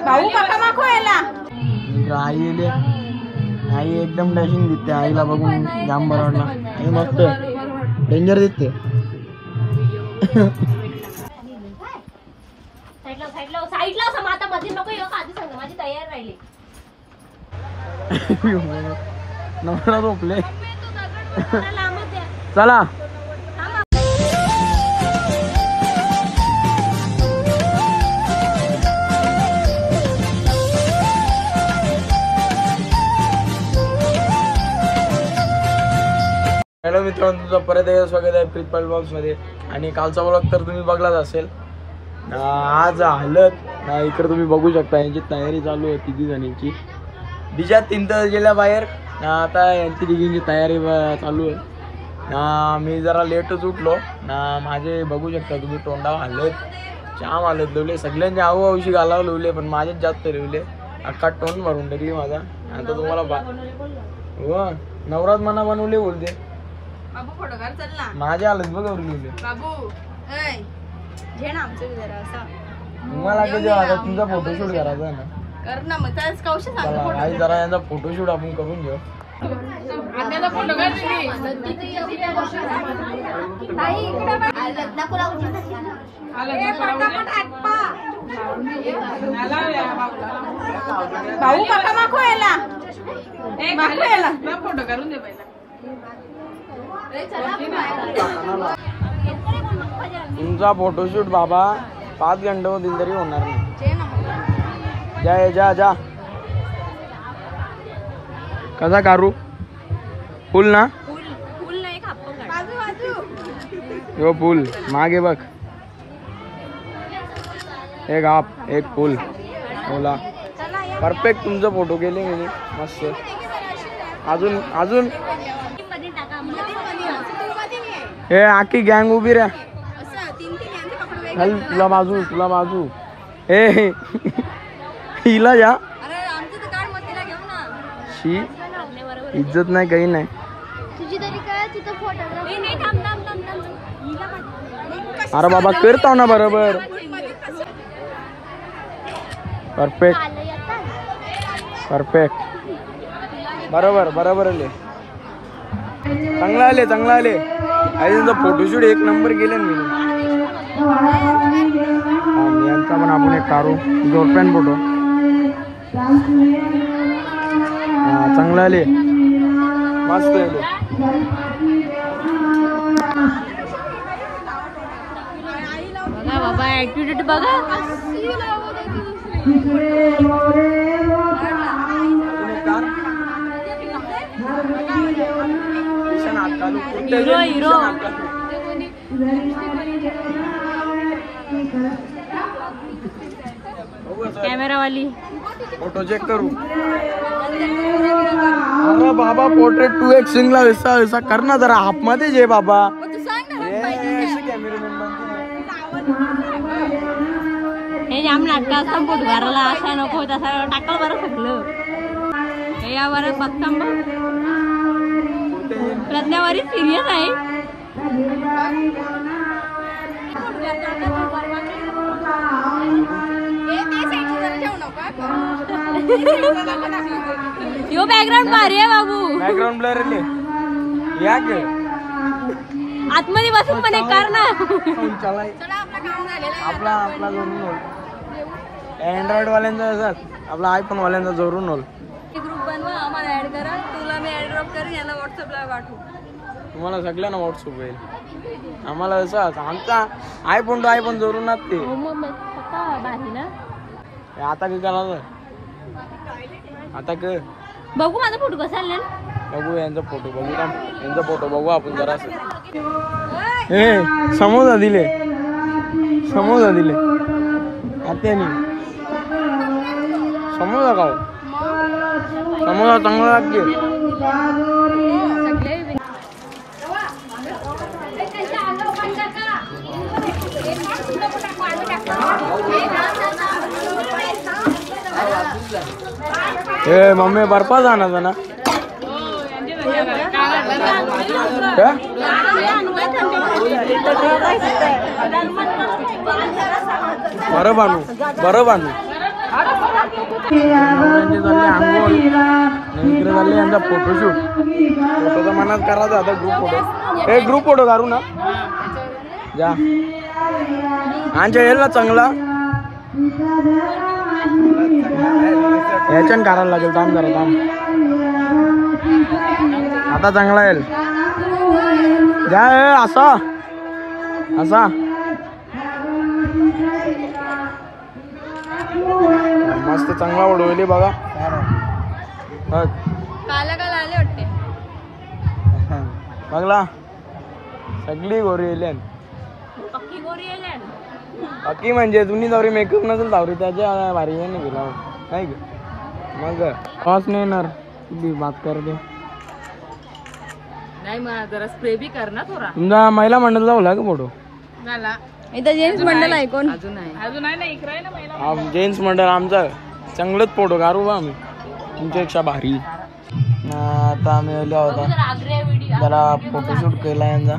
भाऊ काका माखो याला आई आई एकदम डॅशिंग दिसते. आईला बघून जाम बरं वाटलं. आई मस्त डेंजर दिसते. साईडला आता मध्ये नको येऊ का आधी सांग माझी तयार राहिली. नवरा झोपले. चला हॅलो मित्रांनो, तुमचं परत एकदा स्वागत आहे प्रीतपाल ब्लॉग्समध्ये. आणि कालचा ब्लॉग तर तुम्ही बघलाच असेल. आज हलत इकडे तुम्ही बघू शकता यांची तयारी चालू आहे तिघी जणींची. दिशा 3 तर गेल्या बाहेर. आता यांची तिघींची तयारी चालू आहे. मी जरा लेटच उठलो ना. माझे बघू शकता तुम्ही तोंडावर हलत जाम हलत लिवले. सगळ्यांचे आऊशी घालावं लिवले पण माझेच जास्त लिवले. अख्खा तोंड भरून टाकली माझा. आता तुम्हाला हो नवरात मना बनवले बोलते. बाबू फोटो काढ चल ना. माझ्या हालत बघ लिवले. बाबू ऐ घे ना आमचं जरा असा. तुम्हाला कधी आता तुमचा फोटोशूट करायचा ना. कर ना मग त्याच कौशल सांग. चला आई जरा यांचा फोटोशूट आपण करून घेऊ. आत्याचा फोटो काढ तुम्ही. ताई इकडे बघ. नको लावू दे. ए पटापट आटपा. भाऊ काका माखो याला. ए माखो याला. ना फोटो काढून दे पहिला. तुमचा फोटोशूट बाबा 5 घंटे तरी होणार नाही. जा जा जा. कसा कारू फुल ना. फुल नाही खापं बाजू बाजू. यो फुल मागे बघ. एक आप एक फुल बोला. परफेक्ट तुमचा फोटो केले मी मस्त. अजून अजून हे आखी गँग उभी रा. तुला बाजू हे हिला जा. शी इज्जत नाही काही नाही. अरे बाबा करताव ना बरोबर. परफेक्ट बरोबर बरोबर आले. चांगला आले. आणि त्यांचा फोटोशूट 1 नंबर केले मी. यांचा पण आपण एक काढू जोरपॅन फोटो. चांगला आले मस्त आले. बघा बाबा ऍटिट्यूड बघा. हिरो कॅमेरा वाली फोटो चेक करू. अरे बाबा पोर्ट्रेट 2x सिंगला वैसा करना जरा हाफ मध्ये जे बाबा. हे जाम नाटका असतात पोटगाराला. असा नको तसा टाकल बरं सगळं. हे यावर बघता प्रज्ञावारी सिरियस आहे. यो बॅकग्राऊंड भारी आहे बाबू. बॅकग्राऊंड ब्लर आले या के आतमध्ये बसून पण एक कार ना. आपला जोरून होल. अँड्रॉइड वाल्यांचा असतात आपला आयफोन वाल्यांचा जोरून होल. ग्रुप बनवा आम्हाला ऍड करा. तुला मी ऍड ड्रॉप करेन. याला व्हॉट्सअपला पाठवू. तुम्हाला सगळ्यांना व्हॉट्सअप येईल. आम्हाला असं आमचा आयफोन टू आयफोन जोरून ते आता काय करायचं. आता क बघू माझा फोटो कसा आला. बघू यांचा फोटो बघू का. यांचा फोटो बघू आपण जरा. हे समोसा दिले आत्यानी. समोसा खाऊ. समोसा चांगला लागते. ए मम्मी बर्फा जाणार ना. बरं बानू चालले आंघोळ इकडे चालले यांचा फोटोशूट. फोटोचा मनात करायचा आता ग्रुप फोटो काढू ना जा आमच्या येईल ना चांगला याच्यानं काढायला लागेल. थांब जरा थांब आता चांगला येईल जा असा मस्त चांगला उडवली बघा. बघला सगळी गोरी येईल अक्की म्हणजे तुम्ही जावरी मेकअप नसेल जावरी त्याच्या भारी नाही गेला नाही ग मग पास नाही येणार बात कर दे नाही मग जरा स्प्रे बी कर ना थोडा. तुमचा महिला मंडळ जाऊ का फोटो इथं जेंट्स मंडळ आहे कोण अजून आहे इकडे आहे ना महिला जेंट्स मंडळ आमचा चांगलंच फोटो काढू बा आम्ही तुमच्यापेक्षा भारी. आता आम्ही आलो होता जरा फोटोशूट केला यांचा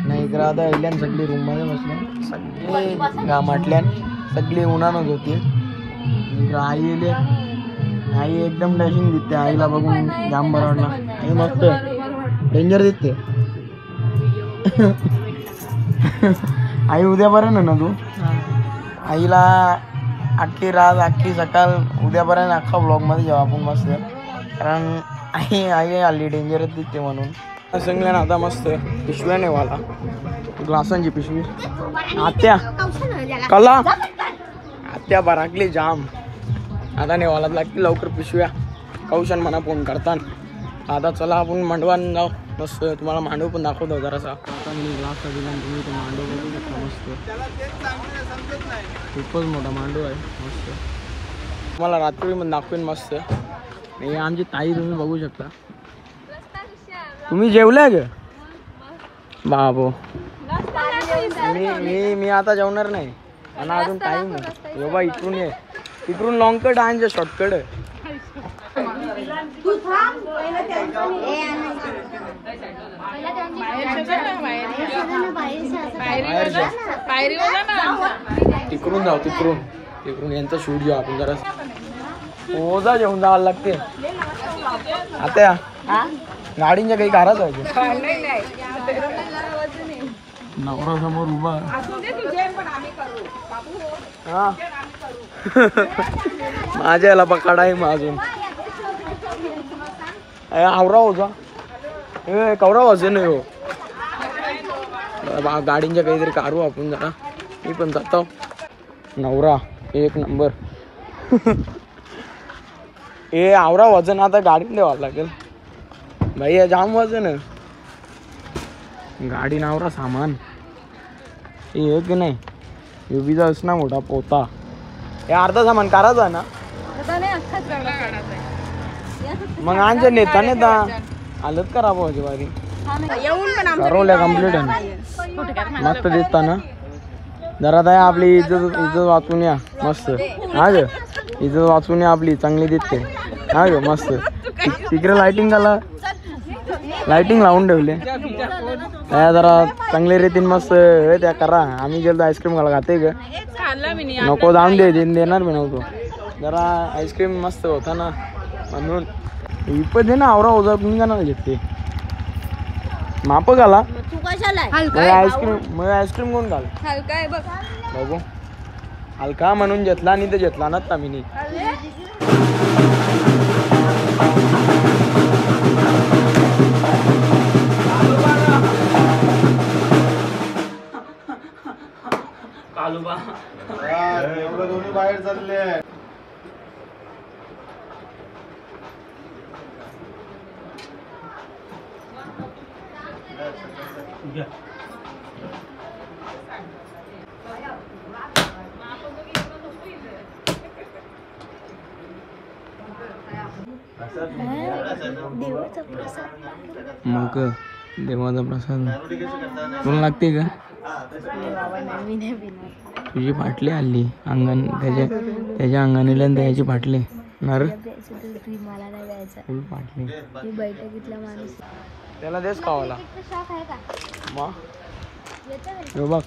नाही इकडं आता येल्यान सगळी रूममध्ये बसल्या सगळे गामाटल्यान सगळी उन्हानच होती. इकडं आई येले आई एकदम डॅशिंग दिसते. आईला बघून जाम बरं वाटला. आई मस्त डेंजर दिसते. आई उद्यापर्यंत ना तू आईला अख्खी रात अख्खी सकाळ उद्यापर्यंत अख्खा ब्लॉगमध्ये जेव्हा आपण मस्त कारण आई आली डेंजरच दिसते म्हणून सांगल्या ना. आता मस्त पिशव्या नेवाला ग्लासांची पिशवी आत्या कला आत्या बराकली जाम आता नेवाला लागतील लवकर पिशव्या कौशन म्हणा फोन करताना. आता चला आपण मांडवान जाऊ मस्त तुम्हाला मांडव पण दाखवतो जरासा. आता मी ग्लास दिला तुम्ही तो मांडव बघू शकता मस्त खूपच मोठा मांडव आहे मस्त तुम्हाला रात्री पण दाखवेन मस्त. आणि आमची ताई तुम्ही बघू शकता. तुम्ही जेवलाय ग बाबो मी आता जेवणार नाही आणि अजून टाईम आहे. बाबा इकडून ये इकडून लॉंग कट आणि शॉर्टकट तिकडून जाऊ तिकडून यांचा शूट घेऊ आपण जरा ओझा जेवून जावं लागते. आता गाडींच्या काही काराच आहे नवरा समोर उभा हा माझ्या याला पकाडा आहे मग अजून आवरा होता कवरा वाजे नाही हो. गाडींच्या काहीतरी काढू आपण जरा मी पण जातो. नवरा एक नंबर हे आवरा वजन आता गाडीत द्यावं लागेल भाई जाम वजन गाडी नावरा सामान हे की नाही युबीचा असना मोठा पोता हे अर्धा सामान काढायचा आहे ना मग आणच्या नेता हालत करा भाजी बारी करवल्या कम्प्लीट आहे मस्त दिसता ना. जरा काय आपली इज्जत वाचून या मस्त हा ग इज्जत वाचून या आपली चांगली दिसते हा ग मस्त. तिकडे लाइटिंग लावून ठेवले जरा चांगले रीतीन मस्त त्या करा. आम्ही गेलो आईस्क्रीम खायला खाते ग नको जाऊन देणार मी नव्हतो. जरा आईस्क्रीम मस्त होता ना म्हणून विपत दे ना आवरा ओझा तुम्ही का ना घेते माप घाला आईस्क्रीम कोण घाल बघू हलका म्हणून घेतला आणि ते घेतला ना आम्ही एवढं दोन्ही बाहेर चालले मग देवाचा प्रसाद तुला लागते का तुझी फाटली आली अंगण त्याच्या अंगणीला त्याची फाटली नर फुल फाटली बैठकीतला माणूस त्याला देस खावाला मग हे बघ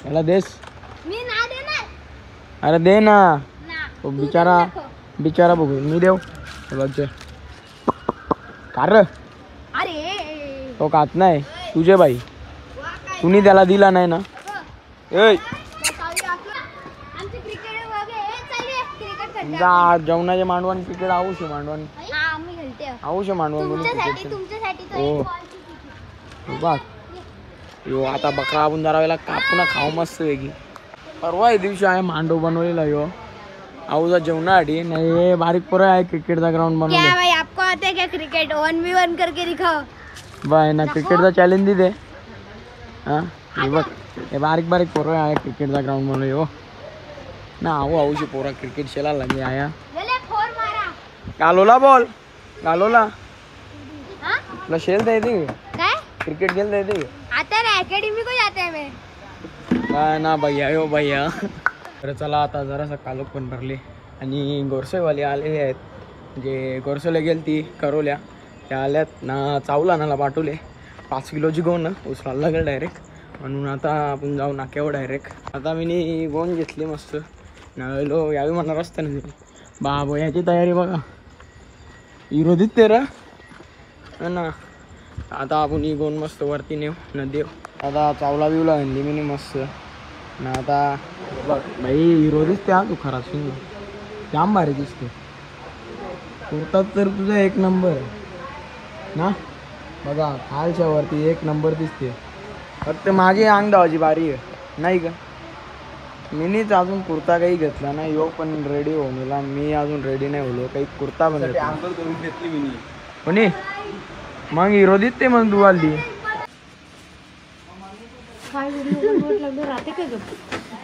याला देस. मी ना देणार. अरे दे ना. ना. तो बिचारा बघू मी देऊ. हे बघ जे कार अरे तो खात नाही तुझे बाई. तुम्ही त्याला दिला नाही ना. ए आमचे क्रिकेट वगैरे चालले क्रिकेट खेळते. जा जेवणाचे मांडवण क्रिकेट आवूश मांडवण हा आम्ही खेळते. आवूश मांडवण म्हणून तुमच्यासाठी क्रिकेट तो हो. एक बॉलची क्रिकेट. बघ यो आता बकरा आपण जरा वेळेला कापून खाऊ मस्त वेगळी. परवा दिवशी आहे मांडव बनवलेला यो आऊचा जेवणासाठी नाही. बारीक पोरं आहे क्रिकेटचा ग्राउंड क्या बनवले. भाई आपको आते है क्या क्रिकेट 1v1 करके दिखाओ. बाय ना क्रिकेटचा चॅलेंज दे. हा हे बघ हे बारीक पोरं आहे क्रिकेटचा ग्राउंड बनवले हो ना. आऊशी पोरा क्रिकेट शेला लागले आया. ले फोर मारा. घालोला बॉल घालोला हाँ? तुला शेलता येते काय क्रिकेट खेळता येते आता रे अकेडमी को जाते हैं मैं. काय ना भैया यो भैया. तर चला आता जरासा कालोख पण भरले आणि गोरसेवाले आलेले आहेत. म्हणजे गोरसेला गेल ती करोल्या त्या आल्यात ना. चावला नाला पाठवले 5 किलोची गोण उचलायला लागेल डायरेक्ट. म्हणून आता आपण जाऊ नाक्यावर डायरेक्ट. आता मी गोण घेतली मस्त नालो यावी म्हणणार असतं ना. बाबा याची तयारी बघा विरोधीत ते रा ना. आता आपण ही गोण मस्त वरती नेऊ न देऊ. आता चावला बिवला आणली मी मस्त ना. आता बघ भाई विरोधीच त्या तू खरा शिंग जाम भारी दिसते. कुर्ता तर तुझा 1 नंबर ना. बघा खालच्या वरती 1 नंबर दिसते. फक्त माझी अंग धावाची बारी आहे नाही का. मीनीच अजून कुर्ता काही घेतला नाही. यो पण रेडी हो मला. मी अजून रेडी नाही होलो काही. कुर्ता पण घेतली मी कोणी मग विरोधीत ते मग तू आली.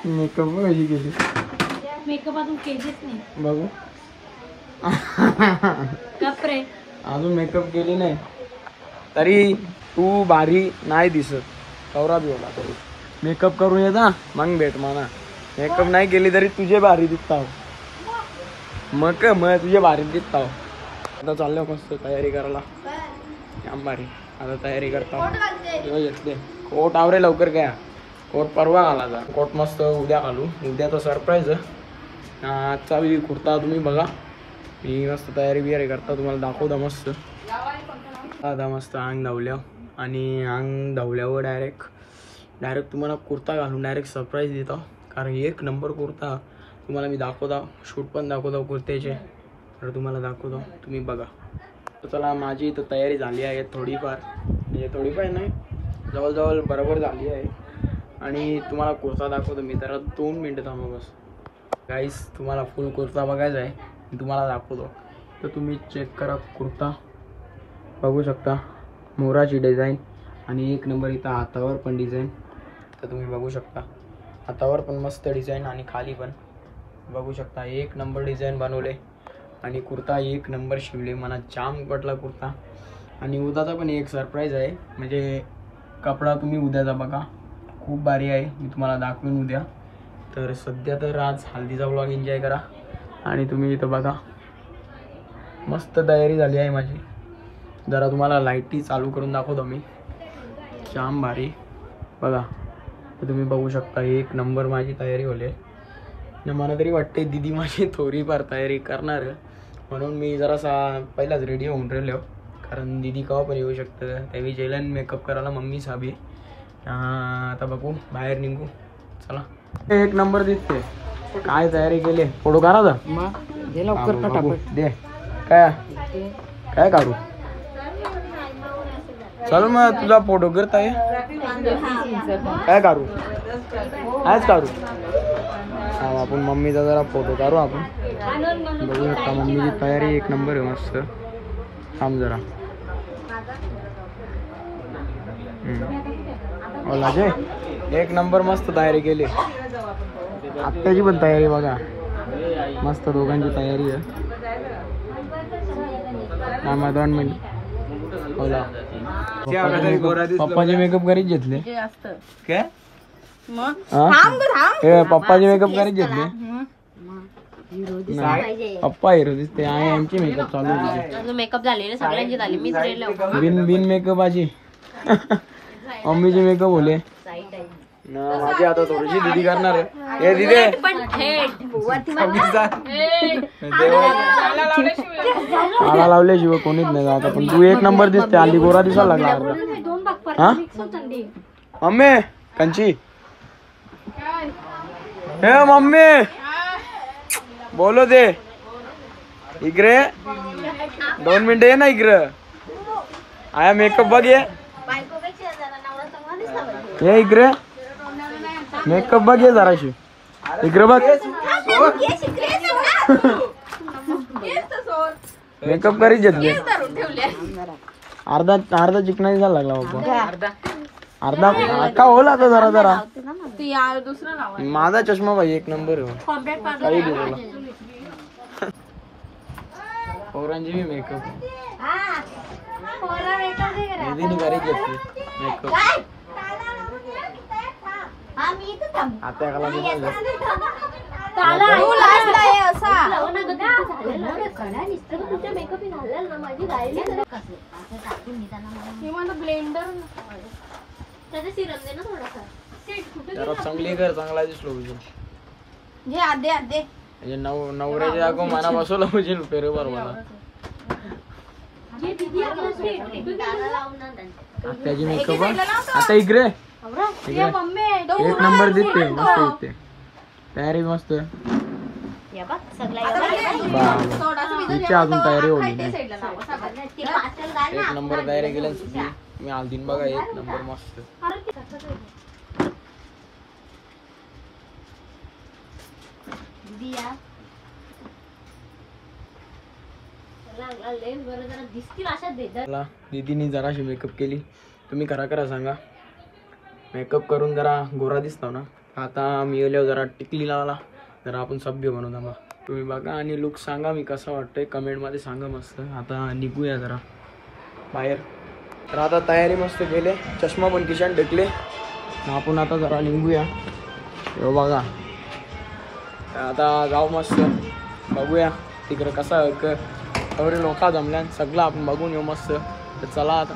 मेकअप कशी केली. मेकअप अजून केलीच नाही. बघू कपरे अजून मेकअप केली नाही तरी तू भारी नाही दिसत. कवरा बी होला तरी मेकअप करून येता मग भेट म्हणा. मेकअप नाही केली तरी तुझे भारी दिसता मग तुझे भारी दिसता. आता चाललो मस्त तयारी करायला. जाम भारी. आता तयारी करता घेतले. कोट आवरे लवकर काय. कोट परवा घालायचा. कोट मस्त उद्या घालू. उद्या तर सरप्राईज आजचा बी कुर्ता तुम्ही बघा. मी मस्त तयारी बियारी करता तुम्हाला दाखवता मस्त. आता मस्त अंग धावल्या आणि अंग धावल्यावर डायरेक्ट तुम्हाला कुर्ता घालून डायरेक्ट सरप्राईज देतो. कारण 1 नंबर कुर्ता तुम्हाला मी दाखवता. शूट पण दाखवतो कुर्त्याचे तर तुम्हाला दाखवतो तुम्ही बघा. तर चला माझी इथं तयारी झाली आहे थोडीफार. म्हणजे थोडीफार नाही जवळजवळ बरोबर झाली आहे. आणि तुम्हाला कुर्ता दाखवतो मी. तर 2 मिनटं थांबा बस गाईस. तुम्हाला फुल कुर्ता बघायचा आहे मी तुम्हाला दाखवतो. तर तुम्ही चेक करा कुर्ता बघू शकता. मोराची डिझाईन आणि 1 नंबर इथं हातावर पण डिझाईन. तर तुम्ही बघू शकता हातावर पण मस्त डिझाईन आणि खाली पण बघू शकता 1 नंबर डिझाईन बनवले. आणि कुर्ता 1 नंबर शिवले. मला जाम पटला कुर्ता. आणि उद्याचा पण एक सरप्राईज आहे. म्हणजे कपडा तुम्ही उद्याचा बघा खूप भारी आहे. मी तुम्हाला दाखवेन उद्या. तर सध्या तर आज हल्दीचा व्लॉग एन्जॉय करा. आणि तुम्ही इथं बघा मस्त तयारी झाली आहे माझी. जरा तुम्हाला लाईटी चालू करून दाखवतो मी. जाम भारी बघा. तर तुम्ही बघू शकता 1 नंबर माझी तयारी होली. मला तरी वाटते दीदी माझी थोडीफार तयारी करणार. म्हणून मी जरासा पहिलाच रेडी होऊन राहिलो. कारण दीदी केव्हा पण येऊ शकतं. त्यावेळी जेलन मेकअप करायला मम्मी साबी. आता बघू बाहेर निघू चला. 1 नंबर दिसते. काय तयारी केली फोटो काढायचा लवकर फटाफट दे. काय काढू चल मग तुझा फोटो करताय काय काढू आज काढू. आपण मम्मीचा जरा फोटो काढू आपण. बघू शकता मम्मीची तयारी 1 नंबर आहे मस्त. थांब जरा लाजे 1 नंबर मस्त तयारी केली. आत्ताची पण तयारी बघा मस्त. दोघांची तयारी आहे. 2 मिनिट पप्पाचे मेकअप करीत घेतले काय. पप्पाचे मेकअप करीत घेतले. पप्पा हिरो दिसते आहे. आमची मेकअप चालू होती. मेकअप झाले सगळ्यांची झाली. मीच बिन मेकअप आजी मम्मीचे मेकअप होले. माझी आता थोडीशी दीदी करणार आहे. हे दिदे पण थेट मला लावल्याशिवाय कोणीच नाही आता. पण तू एक नंबर दिसते. आली गोरा दिसायला लागला अर्धा. हा मम्मी कंची हे मम्मी बोलो दे इकडे 2 मिनिटं ये ना इकडे. आया मेकअप बघ ये इकडे मेकअप बघ ये जराशी इकडे बघ. मेकअप करीत घेतले अर्धा चिकना दिसायला लागला बाबा. अर्धा का होल आता जरा जरा. माझा चष्मा भाई एक नंबर आहे. काही बोला पोरांची बी मेकअप दीदीने करीत घेतली मेकअप. आता एकाला जरा चांगली कर चांगला दिसलो पाहिजे. नवऱ्याच्या जागो मना बसवलं पाहिजे फेरे बरोबर. त्याची मेकअप आता इकडे एक नंबर दिसते मस्त दिसते. तयारी मस्त अजून तयारी होली एक नंबर तयारी केली. मी आलतीन बघा एक नंबर मस्त. दीदीनी जराशी मेकअप केली. तुम्ही करा सांगा. मेकअप करून जरा गोरा दिसतो ना. आता मी गेलो जरा टिकली लावला जरा आपण सभ्य बनवू ना. तुम्ही बघा आणि लुक सांगा मी कसा वाटतंय कमेंटमध्ये सांगा मस्त. आता निघूया जरा बाहेर. तर आता तयारी मस्त केले. चष्मा पण खिशात ढकले. आपण आता जरा निघूया. हो बघा आता जाऊ मस्त बघूया तिकडे कसा एवढे लोक जमल्यान सगळं आपण बघून येऊ मस्त. तर चला आता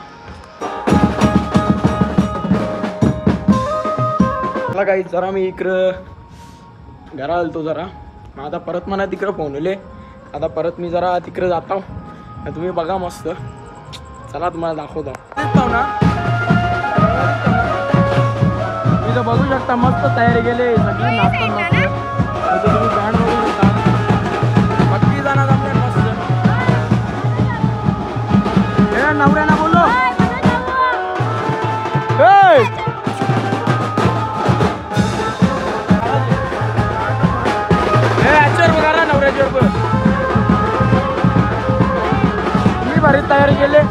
मला काही जरा मी इकडं घरा आलतो जरा. मग आता परत मला तिकडं फोनले. आता परत मी जरा तिकडे जातो. तुम्ही बघा मस्त. चला तुम्हाला दाखवतो ना. तुम्ही तर बघू शकता मस्त तयारी केली सगळी नाचतात मस्त. तुम्ही गाण बघू शकता बाकी जाणार आपल्या मस्त. हे नवऱ्याला बोलो मी बरीच तयारी केली.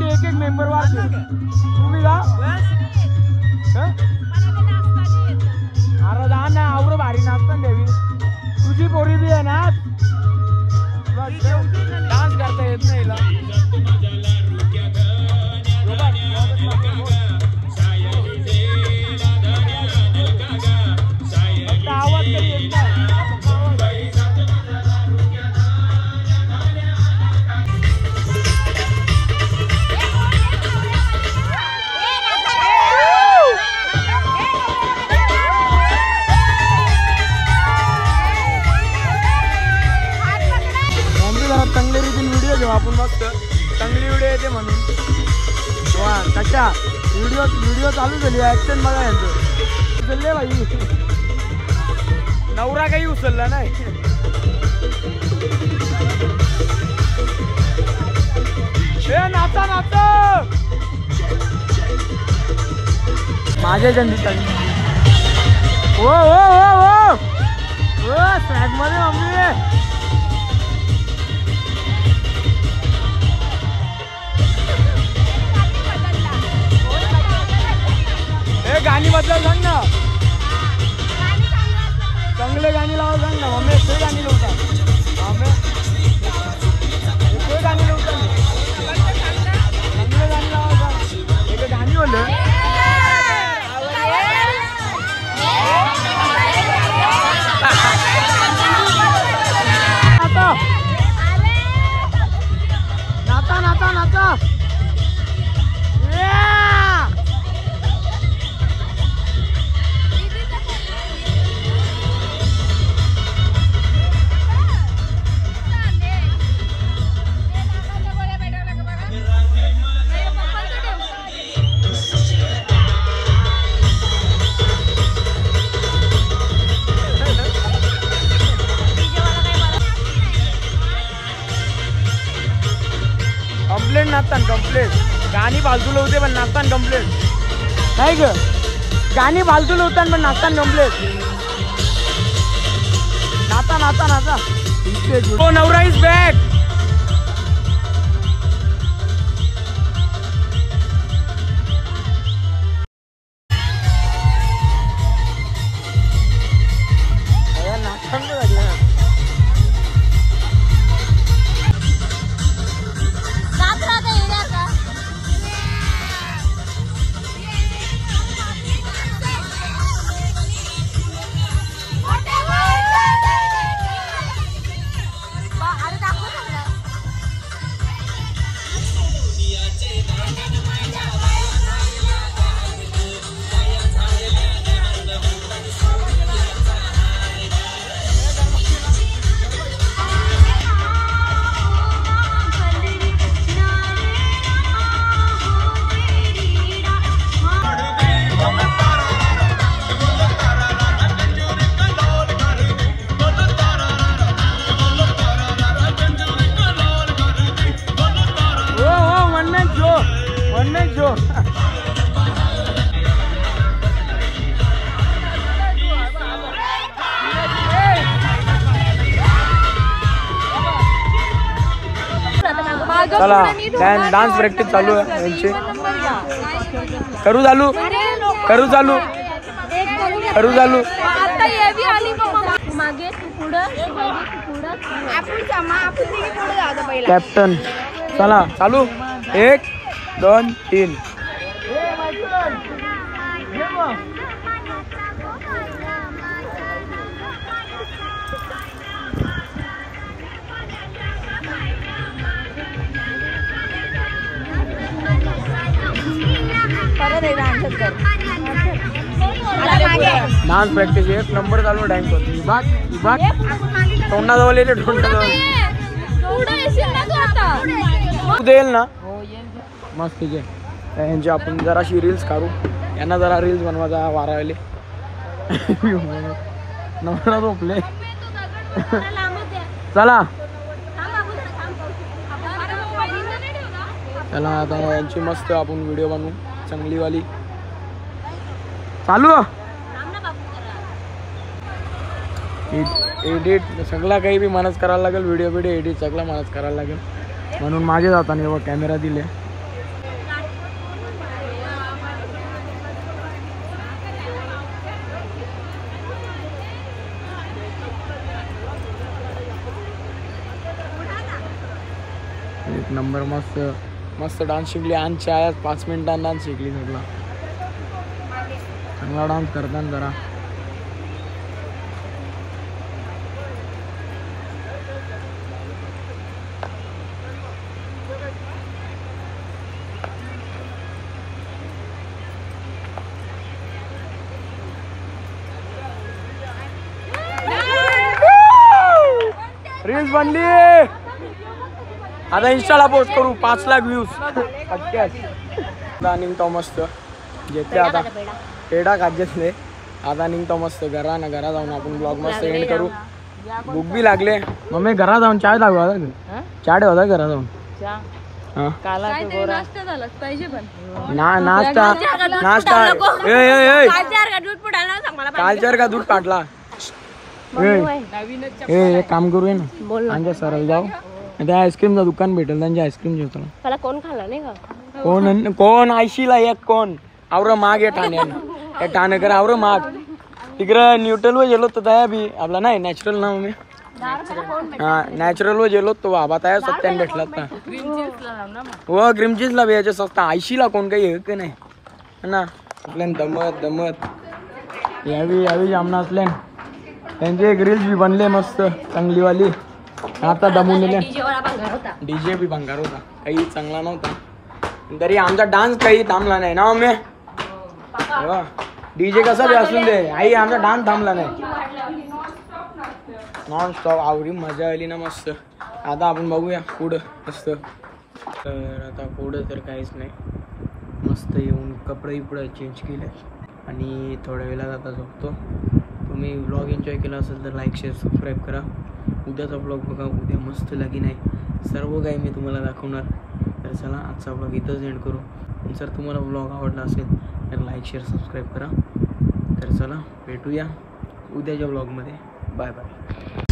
एक एक मेंबर वार तुम्ही जा अरे जा ना आवडं भारी नाचता देवी. तुझी पोरी बी आहे ना डान्स करता येत नाही. आवाज तरी येत नाही. चांगल्या रीतीने व्हिडिओ घेऊ आपण मस्त. चांगली व्हिडिओ येते म्हणून वा कशा व्हिडिओ चालू झाली. ऍक्शन बघा यांचं उचलले भाई. नवरा काही उचलला नाही. नाचा नाचा माझ्या जंदी ओ ओ ओ ओ सॅग मध्ये मम्मी हे गाणी बद्दल सांग ना चांगले गाणी लावा सांग ना मम्मी ते गाणी लावता मम्मी ते गाणी लावता चांगले गाणी लावा सांग एक गाणी बोललं नाचा नाचा नाचा कंप्लेंट नाचतान कंप्लेंट गाणी फालतू लावते पण नाचतान कंप्लेंट नाही ग गाणी फालतू लावतान पण नाचतान कंप्लेंट नाचा नाचा नाचा ओ नवरा इज बॅक चला डान्स प्रॅक्टिस चालू आहे यांची करू चालू करू चालू करू चालू कॅप्टन चला चालू 1 2 3 डान्स प्रॅक्टिस 1 नंबर चालू डान्स करतो विभाग विभाग तोंडाजवळ येते तोंडाजवळ देईल ना मस्त ठीक आहे यांची आपण जराशी रील्स काढू यांना जरा रील्स बनवायचा वारा आले नवरा झोपले चला चला आता यांची मस्त आपण व्हिडिओ बनवू चांगलीवाली चालू एडिट सगळा काही बी मनाच करायला लागेल व्हिडिओ बिडिओ एडिट सगळा मनाच करायला लागेल म्हणून माझे जाताना बघ कॅमेरा दिले एक नंबर मस्त मस्त डान्स शिकली आणि आयात 5 मिनिटांत डान्स शिकली सगळा चांगला डान्स करताना जरा रील्स बनली आता इंस्टाला पोस्ट करू 5 लाख व्ह्यूज आता निघतो मस्त घेतले आता पेढा खात घेतले आता निघतो मस्त घरा जाऊन आपण ब्लॉग मस्त एंड करू भूक बी लागले मम्मी घरात जाऊन चाय लागू चाय होता घरात जाऊन नाश्ता झालाच पाहिजे पण नाश्ता कालचार का दूध काढला एक काम करूया ना त्यांच्या सरळ जाऊ त्या आईस्क्रीमचं दुकान भेटेल त्यांची आईस्क्रीम जेवतो मला कोण खाला नाही का कोण आयशीला एक कोण आवर माग या ठाण्यानं ठाणेकर आवर माग तिकडं न्यूट्रल वर गेलो तो तया बी आपला नाही नॅचरल ना मम्मी हा नॅचरल वर गेलो तो बाबा तया सत्यान भेटला हो क्रीम चीजला बी याच्या स्वस्त आयशीला कोण काही हे नाही ना आपल्यान दमत यावी जामना असल्यान त्यांचे एक रील्स बी बनले मस्त चांगलीवाली आता दमून दिले डीजे बी भंगार होता काही चांगला नव्हता तरी आमचा डान्स काही थांबला नाही ना मम्मी डीजे कसा बी असून दे आई आमचा डान्स थांबला नाही नॉन स्टॉप आवडी मजा आली ना मस्त आता आपण बघूया पुढं मस्त तर आता पुढं तर काहीच नाही मस्त येऊन कपडे चेंज केले आणि थोड्या वेळात आता झोपतो तुम्ही व्लॉग एन्जॉय केला असेल तर लाईक शेअर सबस्क्राईब करा उद्याचा ब्लॉग बघा उद्या मस्त लगीन आहे सर्व काही मी तुम्हाला दाखवणार तर चला आजचा ब्लॉग इथंच एंड करू जर तुम्हाला ब्लॉग आवडला असेल तर लाईक शेअर सबस्क्राईब करा तर चला भेटूया उद्याच्या ब्लॉगमध्ये बाय बाय